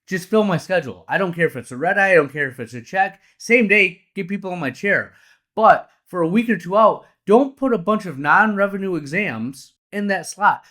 Just fill my schedule. I don't care if it's a red eye. I don't care if it's a check. Same day, get people in my chair. But for a week or two out, don't put a bunch of non-revenue exams in that slot.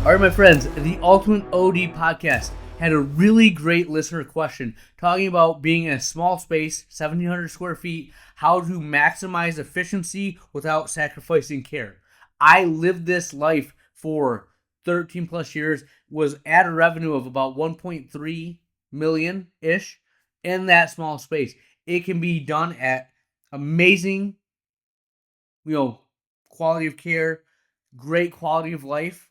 All right, my friends, the Ultimate OD podcast had a really great listener question talking about being in a small space, 1,700 square feet, how to maximize efficiency without sacrificing care. I lived this life for 13 plus years, was at a revenue of about 1.3 million-ish in that small space. It can be done at amazing, quality of care, great quality of life,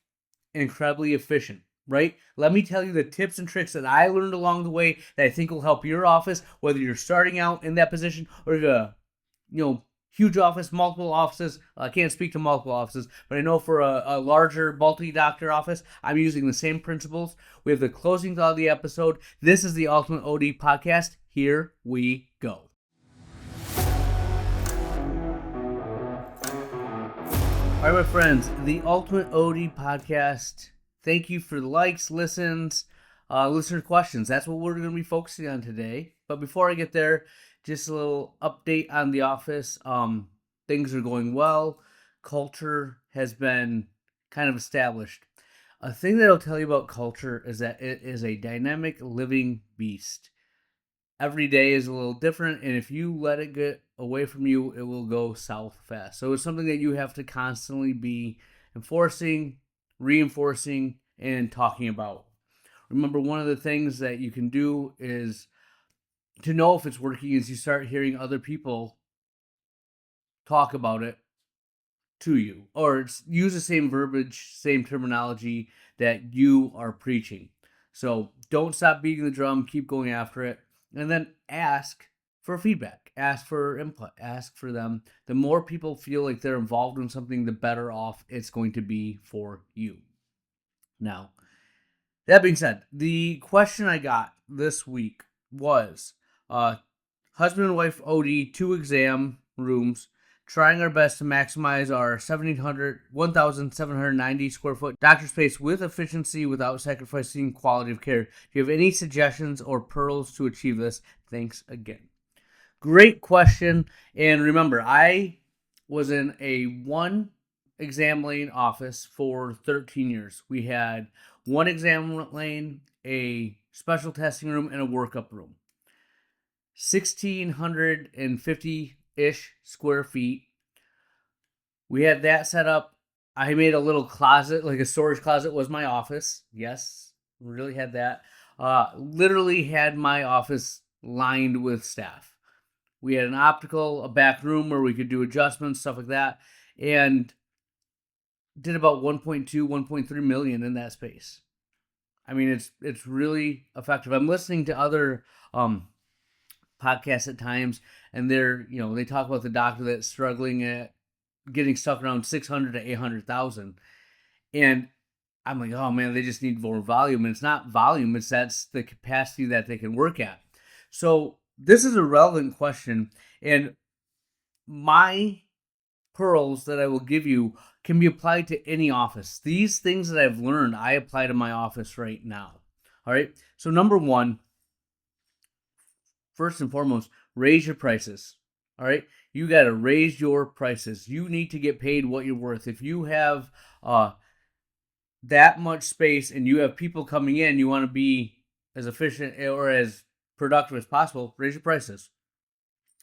incredibly efficient, right? Let me tell you the tips and tricks that I learned along the way that I think will help your office, whether you're starting out in that position or a huge office, multiple offices. I can't speak to multiple offices, but I know for a larger multi-doctor office, I'm using the same principles. We have the closing thought of the episode. This is the Ultimate OD podcast. Here we go. All right, my friends, the Ultimate OD podcast. Thank you for the likes, listens, listener questions. That's what we're going to be focusing on today. But before I get there, just a little update on the office. Things are going well. Culture has been kind of established. A thing that I'll tell you about culture is that it is a dynamic, living beast. Every day is a little different, and if you let it get away from you, it will go south fast. So it's something that you have to constantly be enforcing, reinforcing, and talking about. Remember, one of the things that you can do is to know if it's working is you start hearing other people talk about it to you, or use the same verbiage, same terminology that you are preaching. So don't stop beating the drum, keep going after it. And then ask for feedback, ask for input, ask for them. The more people feel like they're involved in something, the better off it's going to be for you. Now, that being said, the question I got this week was husband and wife OD, 2 exam rooms, trying our best to maximize our 1,790 square foot doctor space with efficiency without sacrificing quality of care. Do you have any suggestions or pearls to achieve this? Thanks again. Great question. And remember, I was in a 1 exam lane office for 13 years. We had 1 exam lane, a special testing room, and a workup room. 1,650-ish square feet. We had that set up. I made a little closet, like a storage closet was my office. Yes, really had that. Literally had my office lined with staff. We had an optical, a back room where we could do adjustments, stuff like that, and did about 1.2, 1.3 million in that space. I mean, it's really effective. I'm listening to other podcasts at times, and they talk about the doctor that's struggling at getting stuck around 600 to 800,000, and I'm like, oh man, they just need more volume. And it's not volume; that's the capacity that they can work at. So this is a relevant question, and my pearls that I will give you can be applied to any office. These things that I've learned, I apply to my office right now. All right. So number 1. First and foremost, raise your prices. All right. You got to raise your prices. You need to get paid what you're worth. If you have that much space and you have people coming in, you want to be as efficient or as productive as possible, raise your prices.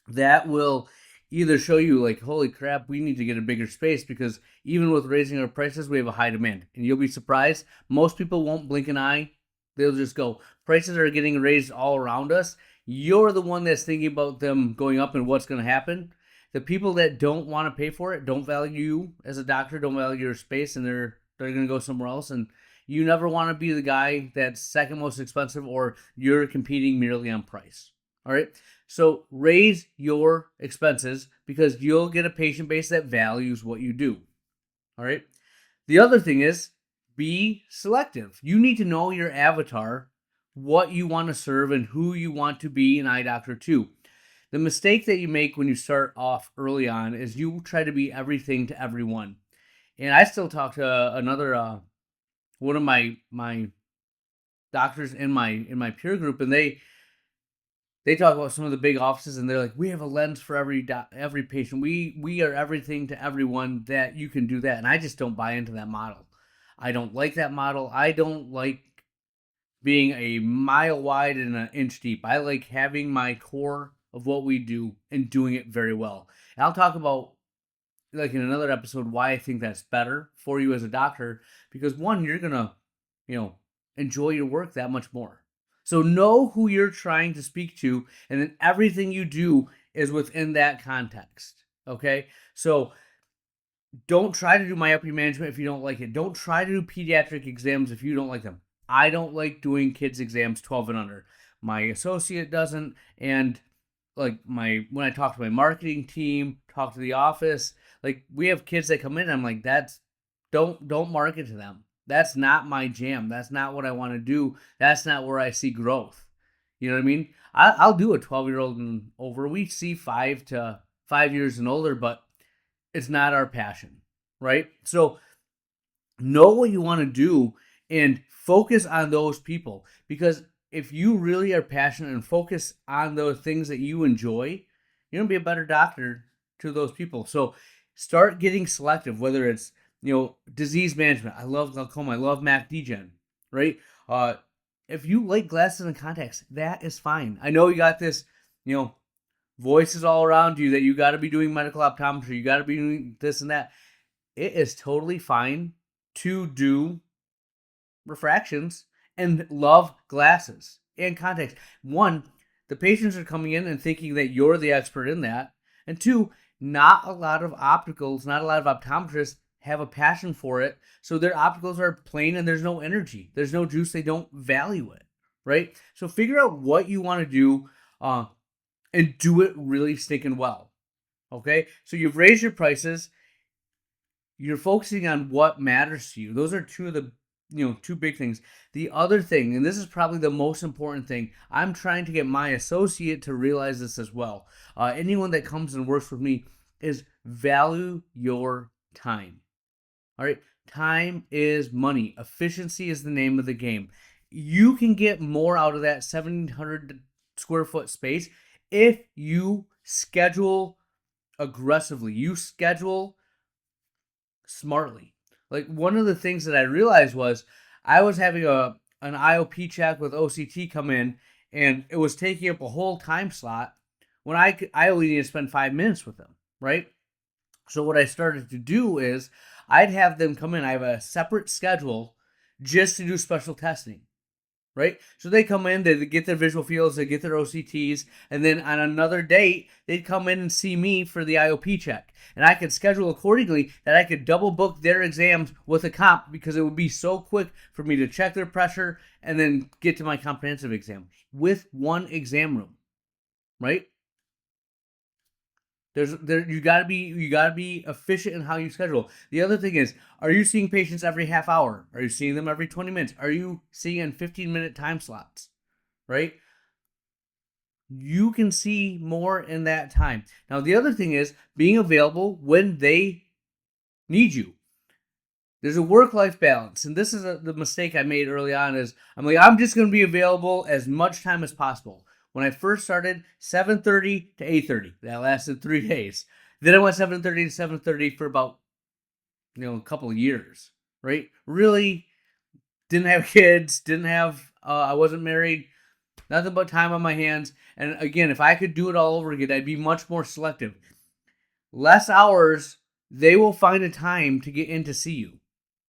That will either show you like, holy crap, we need to get a bigger space, because even with raising our prices, we have a high demand. And you'll be surprised. Most people won't blink an eye. They'll just go, prices are getting raised all around us. You're the one that's thinking about them going up and what's going to happen. The people that don't want to pay for it, don't value you as a doctor, don't value your space, and they're going to go somewhere else. And you never want to be the guy that's second most expensive, or you're competing merely on price. All right. So raise your expenses, because you'll get a patient base that values what you do. All right. The other thing is, be selective. You need to know your avatar, what you want to serve, and who you want to be an eye doctor to. The mistake that you make when you start off early on is you try to be everything to everyone. And I still talk to another one of my doctors in my peer group, and they talk about some of the big offices, and they're like, we have a lens for every patient. We are everything to everyone, that you can do that. And I just don't buy into that model. I don't like that model. I don't like being a mile wide and an inch deep. I like having my core of what we do and doing it very well. And I'll talk about, like, in another episode, why I think that's better for you as a doctor, because one, you're gonna, you know, enjoy your work that much more. So know who you're trying to speak to, and then everything you do is within that context. Okay? So don't try to do myopia management if you don't like it. Don't try to do pediatric exams if you don't like them. I don't like doing kids exams 12 and under. My associate doesn't, and like when I talk to my marketing team, talk to the office, like we have kids that come in, I'm like, that's don't market to them. That's not my jam. That's not what I want to do. That's not where I see growth. You know what I mean? I'll do a 12-year-old and over. We see 5 years and older, but it's not our passion, right? So know what you want to do and focus on those people, because if you really are passionate and focus on those things that you enjoy, you're going to be a better doctor to those people. So start getting selective, whether it's, disease management. I love glaucoma. I love mac degen, right? uh if you like glasses and contacts, that is fine. I know you got this, voices all around you that you got to be doing medical optometry, you got to be doing this and that. It is totally fine to do refractions and love glasses and contacts. One, the patients are coming in and thinking that you're the expert in that. And two, not a lot of opticals, not a lot of optometrists have a passion for it. So their opticals are plain and there's no energy, there's no juice, they don't value it, right? So figure out what you want to do, and do it really stinking well. Okay? So you've raised your prices, you're focusing on what matters to you. Those are two of the two big things. The other thing, and this is probably the most important thing, I'm trying to get my associate to realize this as well. Anyone that comes and works with me, is value your time. All right, time is money. Efficiency is the name of the game. You can get more out of that 1,700 square foot space if you schedule aggressively. You schedule smartly. Like, one of the things that I realized was I was having an IOP check with OCT come in, and it was taking up a whole time slot when I only need to spend 5 minutes with them, right? So what I started to do is I'd have them come in. I have a separate schedule just to do special testing, right? So they come in, they get their visual fields, they get their OCTs, and then on another date, they'd come in and see me for the IOP check. And I could schedule accordingly that I could double book their exams with a comp, because it would be so quick for me to check their pressure and then get to my comprehensive exam with one exam room, right? You gotta be efficient in how you schedule. The other thing is, are you seeing patients every half hour? Are you seeing them every 20 minutes? Are you seeing in 15-minute time slots? Right? You can see more in that time. Now, the other thing is being available when they need you. There's a work-life balance, and this is the mistake I made early on. Is I'm like, I'm just going to be available as much time as possible. When I first started, 7:30 to 8:30. That lasted 3 days. Then I went 7:30 to 7:30 for about a couple of years. Right? Really didn't have kids. Didn't have. I wasn't married. Nothing but time on my hands. And again, if I could do it all over again, I'd be much more selective. Less hours, they will find a time to get in to see you.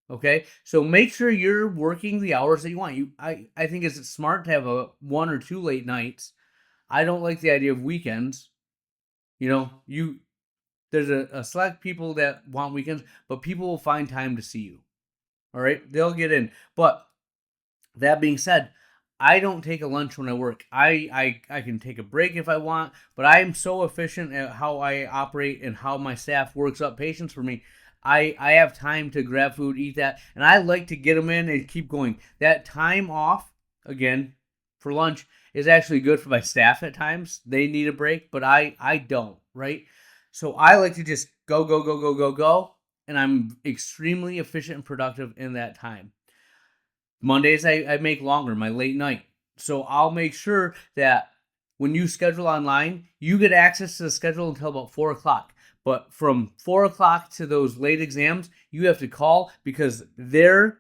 Okay, so make sure you're working the hours that you want. I think it's smart to have a 1 or 2 late nights. I don't like the idea of weekends. There's a select people that want weekends, but people will find time to see you. All right, they'll get in. But that being said, I don't take a lunch when I work. I can take a break if I want, but I am so efficient at how I operate and how my staff works up patients for me. I have time to grab food, eat that, and I like to get them in and keep going. That time off, again, for lunch is actually good for my staff at times. They need a break, but I don't, right? So I like to just go, and I'm extremely efficient and productive in that time. Mondays I make longer, my late night. So I'll make sure that when you schedule online, you get access to the schedule until about 4 o'clock. But from 4 o'clock to those late exams, you have to call because they're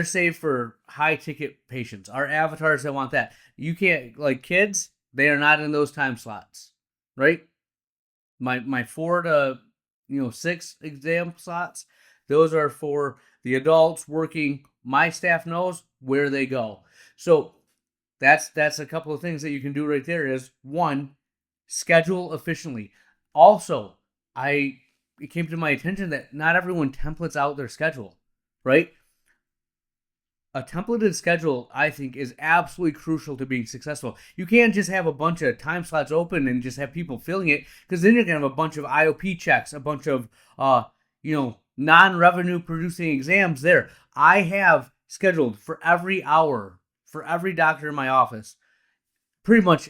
saved for high ticket patients. Our avatars that want that. You can't, like kids, they are not in those time slots, right? My 4 to 6 exam slots, those are for the adults working. My staff knows where they go. So that's a couple of things that you can do right there is one, schedule efficiently. Also, it came to my attention that not everyone templates out their schedule, right? A templated schedule, I think, is absolutely crucial to being successful. You can't just have a bunch of time slots open and just have people filling it, because then you're gonna have a bunch of IOP checks, a bunch of non-revenue producing exams there. I have scheduled for every hour for every doctor in my office. Pretty much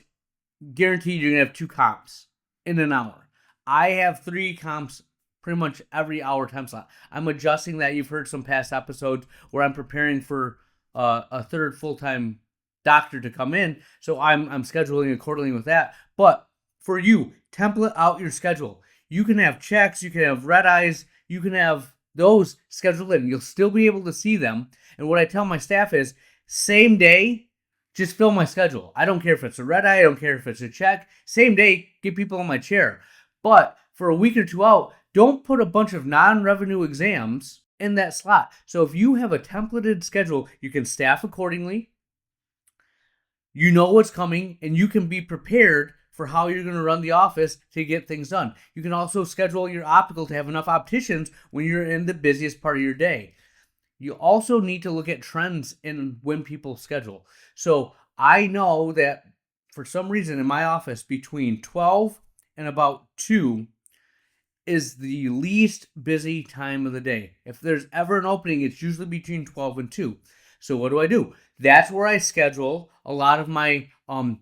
guaranteed you're gonna have 2 comps in an hour. I have 3 comps pretty much every hour time slot. I'm adjusting that. You've heard some past episodes where I'm preparing for a third full-time doctor to come in, so I'm scheduling accordingly with that. But for you, template out your schedule. You can have checks, you can have red eyes, you can have those scheduled in. You'll still be able to see them. And what I tell my staff is, same day, just fill my schedule. I don't care if it's a red eye, I don't care if it's a check. Same day, get people in my chair. But for a week or two out, don't put a bunch of non-revenue exams in that slot. So if you have a templated schedule, you can staff accordingly. You know what's coming, and you can be prepared for how you're going to run the office to get things done. You can also schedule your optical to have enough opticians when you're in the busiest part of your day. You also need to look at trends in when people schedule. So I know that for some reason in my office, between 12 and about 2 is the least busy time of the day. If there's ever an opening, it's usually between 12 and 2. So what do? That's where I schedule a lot of my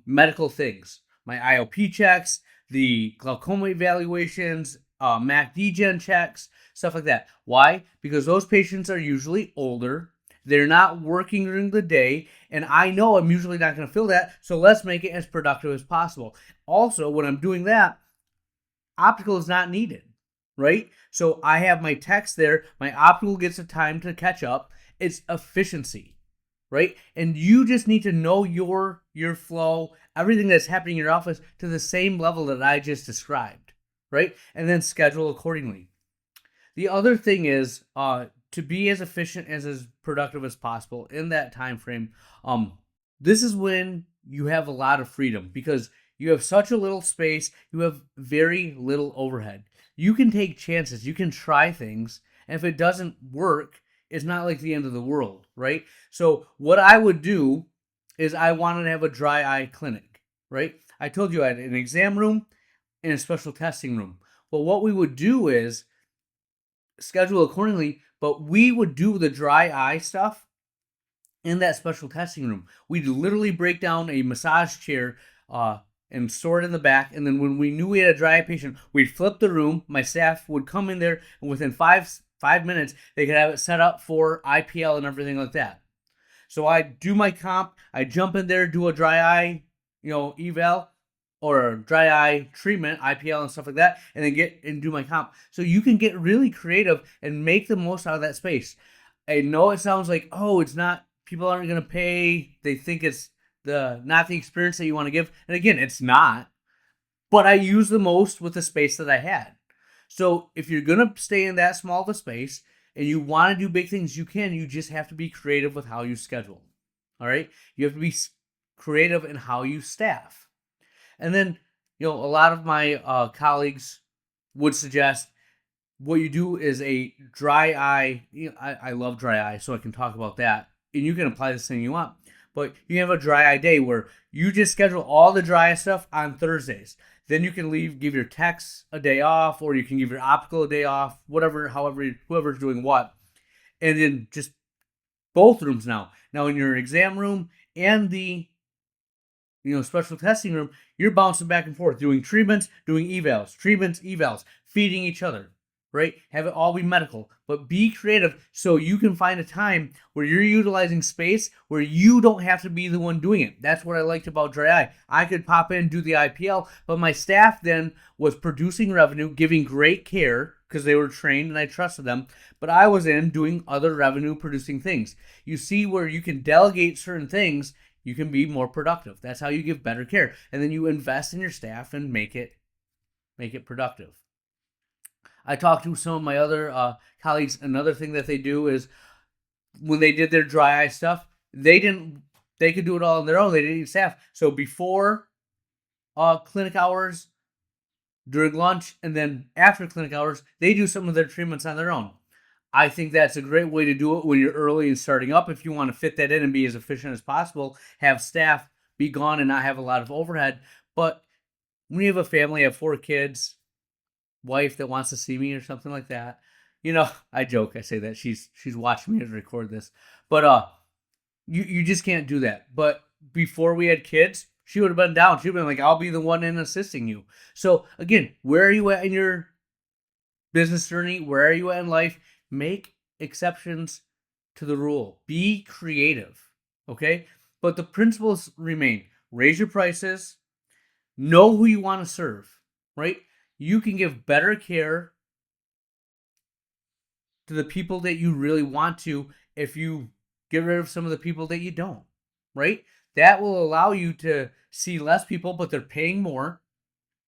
medical things. My IOP checks, the glaucoma evaluations, MAC-DGen checks, stuff like that. Why? Because those patients are usually older. They're not working during the day, and I know I'm usually not going to fill that, so let's make it as productive as possible. Also, when I'm doing that, optical is not needed, right? So I have my text there. My optical gets a time to catch up. It's efficiency, right? And you just need to know your flow, everything that's happening in your office to the same level that I just described, right? And then schedule accordingly. The other thing is to be as efficient as productive as possible in that time frame. This is when you have a lot of freedom because you have such a little space, you have very little overhead. You can take chances, you can try things, and if it doesn't work, it's not like the end of the world, right? So what I would do is I wanted to have a dry eye clinic, right? I told you I had an exam room and a special testing room. Well, what we would do is schedule accordingly, but we would do the dry eye stuff in that special testing room. We'd literally break down a massage chair and store it in the back. And then when we knew we had a dry eye patient, we'd flip the room. My staff would come in there, and within five minutes, they could have it set up for IPL and everything like that. So I do my comp. I jump in there, do a dry eye, eval or dry eye treatment, IPL and stuff like that, and then get and do my comp. So you can get really creative and make the most out of that space. I know it sounds like, it's not, people aren't going to pay. They think it's not the experience that you want to give. And again, it's not. But I use the most with the space that I had. So if you're going to stay in that small of a space and you want to do big things, you can. You just have to be creative with how you schedule. All right? You have to be creative in how you staff. And then, a lot of my colleagues would suggest what you do is a dry eye. I love dry eye, so I can talk about that. And you can apply this thing you want. But you can have a dry eye day where you just schedule all the dry eye stuff on Thursdays. Then you can give your techs a day off, or you can give your optical a day off, whoever's doing what. And then just both rooms now. Now in your exam room and the special testing room, you're bouncing back and forth, doing treatments, doing evals, feeding each other. right? Have it all be medical, but be creative so you can find a time where you're utilizing space where you don't have to be the one doing it. That's what I liked about Dry Eye. I could pop in and do the IPL, but my staff then was producing revenue, giving great care because they were trained and I trusted them, but I was in doing other revenue producing things. You see where you can delegate certain things, you can be more productive. That's how you give better care. And then you invest in your staff and make it productive. I talked to some of my other colleagues. Another thing that they do is when they did their dry eye stuff, they could do it all on their own. They didn't need staff. So before clinic hours, during lunch, and then after clinic hours, they do some of their treatments on their own. I think that's a great way to do it when you're early and starting up. If you want to fit that in and be as efficient as possible, have staff be gone and not have a lot of overhead. But when you have a family, have 4 kids, wife that wants to see me or something like that, I joke. I say that she's watching me as I record this, but you just can't do that. But before we had kids, she would have been down. She'd been like, I'll be the one in assisting you. So again, where are you at in your business journey? Where are you at in life? Make exceptions to the rule. Be creative, okay? But the principles remain. Raise your prices. Know who you want to serve, right? You can give better care to the people that you really want to if you get rid of some of the people that you don't, right? That will allow you to see less people, but they're paying more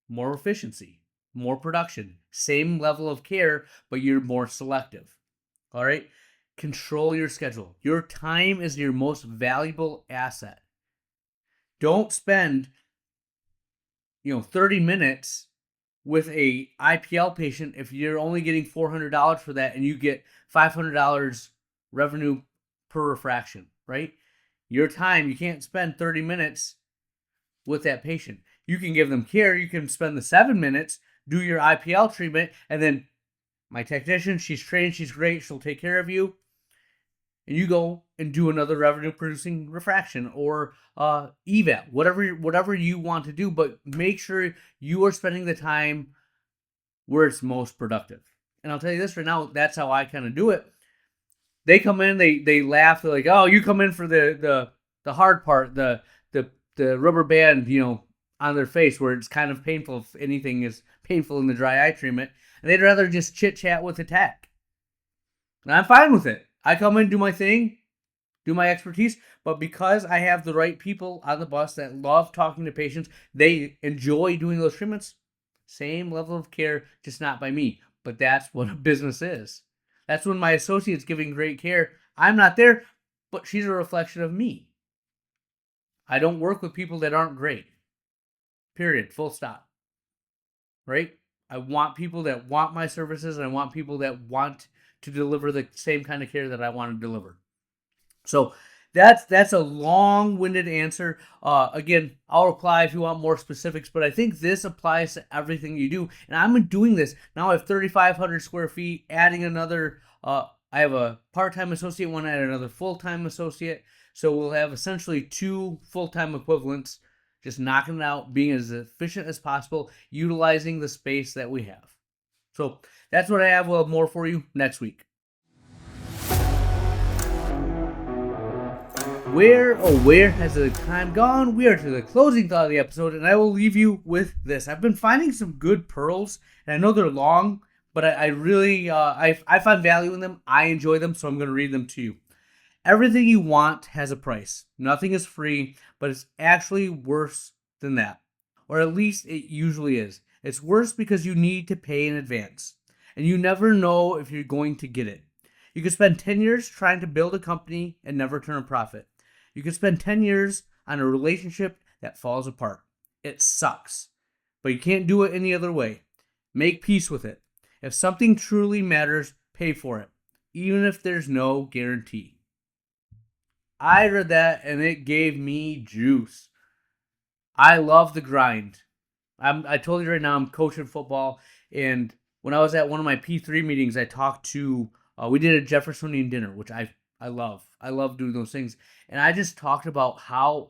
efficiency, more production, same level of care, but you're more selective. All right? Control your schedule. Your time is your most valuable asset. Don't spend 30 minutes with a IPL patient if you're only getting $400 for that and you get $500 revenue per refraction, right? Your time, you can't spend 30 minutes with that patient. You can give them care. You can spend the 7 minutes, do your IPL treatment, and then my technician, she's trained, she's great, she'll take care of you. And you go and do another revenue producing refraction or eval, whatever you want to do, but make sure you are spending the time where it's most productive. And I'll tell you this right now, that's how I kind of do it. They come in, they laugh, they're like, "Oh, you come in for the hard part, the rubber band, on their face where it's kind of painful if anything is painful in the dry eye treatment." And they'd rather just chit chat with the tech. And I'm fine with it. I come in, do my thing, do my expertise, but because I have the right people on the bus that love talking to patients, they enjoy doing those treatments, same level of care, just not by me. But that's what a business is. That's when my associate's giving great care. I'm not there, but she's a reflection of me. I don't work with people that aren't great. Period. Full stop. Right? I want people that want my services, and I want people that want to deliver the same kind of care that I want to deliver. So that's a long-winded answer. Again, I'll reply if you want more specifics, but I think this applies to everything you do. And I'm doing this. Now I have 3,500 square feet, adding another, I have a part-time associate, one add another full-time associate. So we'll have essentially 2 full-time equivalents, just knocking it out, being as efficient as possible, utilizing the space that we have. So that's what I have. We'll have more for you next week. Where has the time gone? We are to the closing thought of the episode, and I will leave you with this. I've been finding some good pearls, and I know they're long, but I really I find value in them. I enjoy them, so I'm going to read them to you. Everything you want has a price. Nothing is free, but it's actually worse than that. Or at least it usually is. It's worse because you need to pay in advance, and you never know if you're going to get it. You could spend 10 years trying to build a company and never turn a profit. You could spend 10 years on a relationship that falls apart. It sucks, but you can't do it any other way. Make peace with it. If something truly matters, pay for it, even if there's no guarantee. I read that and it gave me juice. I love the grind. I told you right now I'm coaching football, and when I was at one of my P3 meetings, I talked to, we did a Jeffersonian dinner, which I love. I love doing those things. And I just talked about how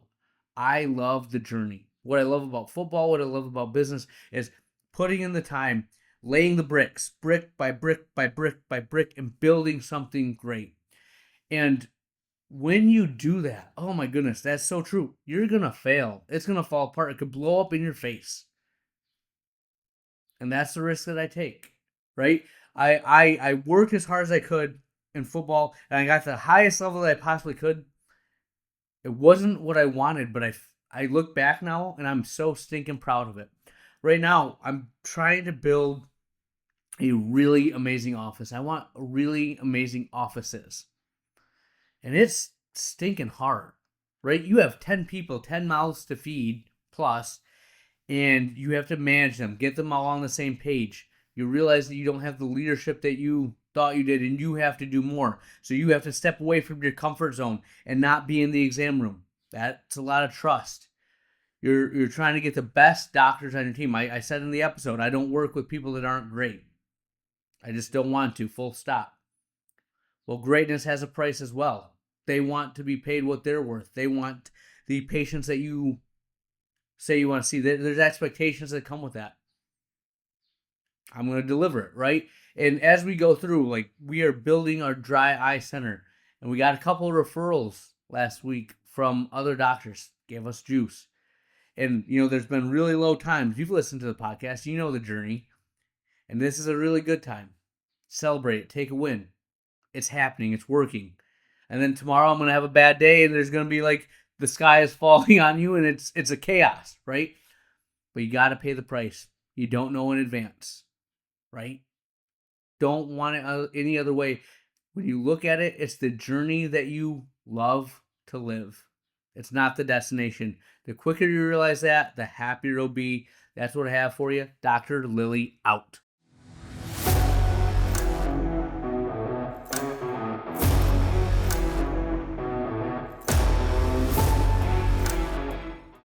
I love the journey. What I love about football, what I love about business is putting in the time. laying the bricks, brick by brick by brick by brick, and building something great. And when you do that, oh my goodness, that's so true. You're going to fail. It's going to fall apart. It could blow up in your face. And that's the risk that I take, right? I worked as hard as I could in football, and I got to the highest level that I possibly could. It wasn't what I wanted, but I look back now, and I'm so stinking proud of it. Right now, I'm trying to build a really amazing office. I want really amazing offices. And it's stinking hard, right? You have 10 people, 10 mouths to feed plus, and you have to manage them, get them all on the same page. You realize that you don't have the leadership that you thought you did, and you have to do more. So you have to step away from your comfort zone and not be in the exam room. That's a lot of trust. You're trying to get the best doctors on your team. I said in the episode, I don't work with people that aren't great. I just don't want to, full stop. Well, greatness has a price as well. They want to be paid what they're worth. They want the patients that you say you want to see. There's expectations that come with that. I'm going to deliver it, right? And as we go through, like, we are building our dry eye center. And we got a couple of referrals last week from other doctors. Gave us juice. And, there's been really low times. You've listened to the podcast. You know the journey. And this is a really good time. Celebrate it. Take a win. It's happening. It's working. And then tomorrow I'm going to have a bad day, and there's going to be like the sky is falling on you, and it's a chaos, right? But you got to pay the price. You don't know in advance, right? Don't want it any other way. When you look at it, it's the journey that you love to live. It's not the destination. The quicker you realize that, the happier you'll be. That's what I have for you. Dr. Lily out.